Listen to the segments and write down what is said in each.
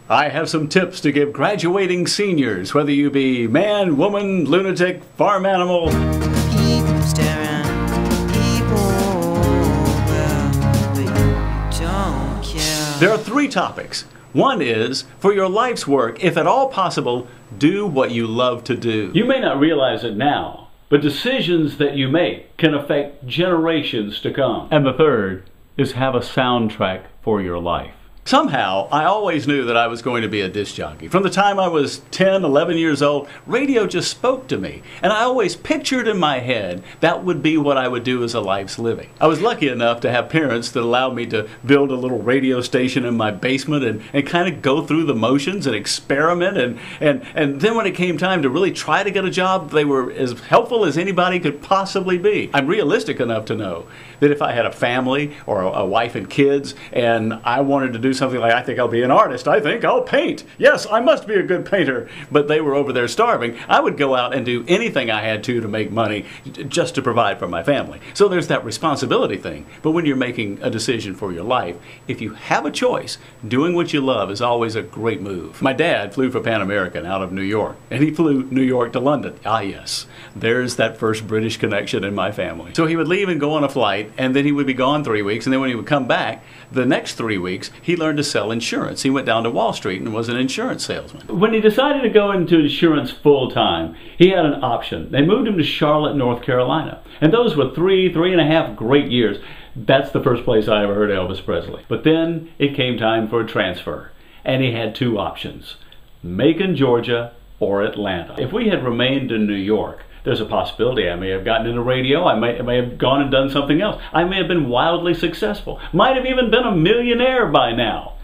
I have some tips to give graduating seniors, whether you be man, woman, lunatic, farm animal. People staring, people but you don't care. There are 3 topics. One is, for your life's work, if at all possible, do what you love to do. You may not realize it now, but decisions that you make can affect generations to come. And the third is have a soundtrack for your life. Somehow, I always knew that I was going to be a disc jockey. From the time I was 10, 11 years old, radio just spoke to me. And I always pictured in my head that would be what I would do as a life's living. I was lucky enough to have parents that allowed me to build a little radio station in my basement and kind of go through the motions and experiment. And then when it came time to really try to get a job, they were as helpful as anybody could possibly be. I'm realistic enough to know that if I had a family or a wife and kids and I wanted to do something like, I think I'll be an artist, I think I'll paint, yes, I must be a good painter, but they were over there starving, I would go out and do anything I had to make money just to provide for my family. So there's that responsibility thing. But when you're making a decision for your life, if you have a choice, doing what you love is always a great move. My dad flew for Pan American out of New York, and he flew New York to London. Ah yes, there's that first British connection in my family. So he would leave and go on a flight, and then he would be gone 3 weeks, and then when he would come back, the next 3 weeks, he learned to sell insurance. He went down to Wall Street and was an insurance salesman. When he decided to go into insurance full time, he had an option. They moved him to Charlotte, North Carolina. And those were 3.5 great years. That's the first place I ever heard Elvis Presley. But then it came time for a transfer. And he had 2 options, Macon, Georgia, or Atlanta. If we had remained in New York, there's a possibility I may have gotten into radio, I may have gone and done something else. I may have been wildly successful. Might have even been a millionaire by now.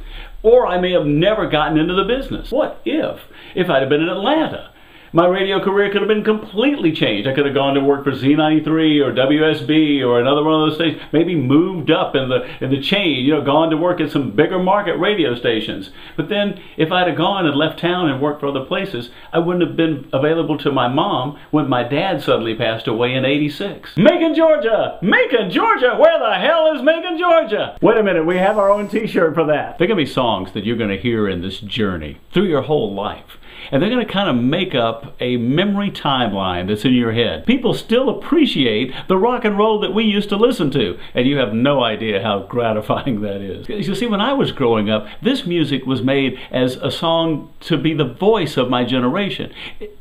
Or I may have never gotten into the business. What if I'd have been in Atlanta? My radio career could have been completely changed. I could have gone to work for Z93 or WSB or another one of those stations, maybe moved up in the chain, gone to work at some bigger market radio stations. But then if I'd have gone and left town and worked for other places, I wouldn't have been available to my mom when my dad suddenly passed away in '86. Macon, Georgia! Macon, Georgia! Where the hell is Macon, Georgia? Wait a minute, we have our own t-shirt for that. There are going to be songs that you're going to hear in this journey through your whole life. And they're going to kind of make up a memory timeline that's in your head. People still appreciate the rock and roll that we used to listen to, and you have no idea how gratifying that is. You see, when I was growing up, this music was made as a song to be the voice of my generation.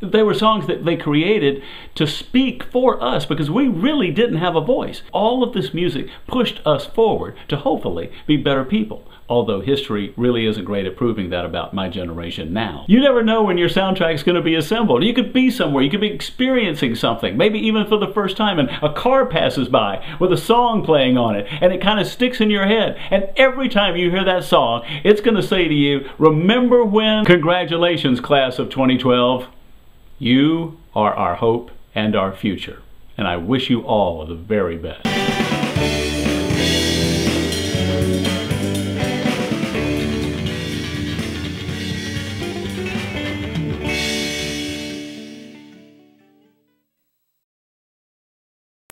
They were songs that they created to speak for us because we really didn't have a voice. All of this music pushed us forward to hopefully be better people. Although history really isn't great at proving that about my generation now. You never know when your soundtrack's going to be assembled. You could be somewhere, you could be experiencing something, maybe even for the first time, and a car passes by with a song playing on it, and it kind of sticks in your head. And every time you hear that song, it's going to say to you, remember when? Congratulations, class of 2012. You are our hope and our future. And I wish you all the very best.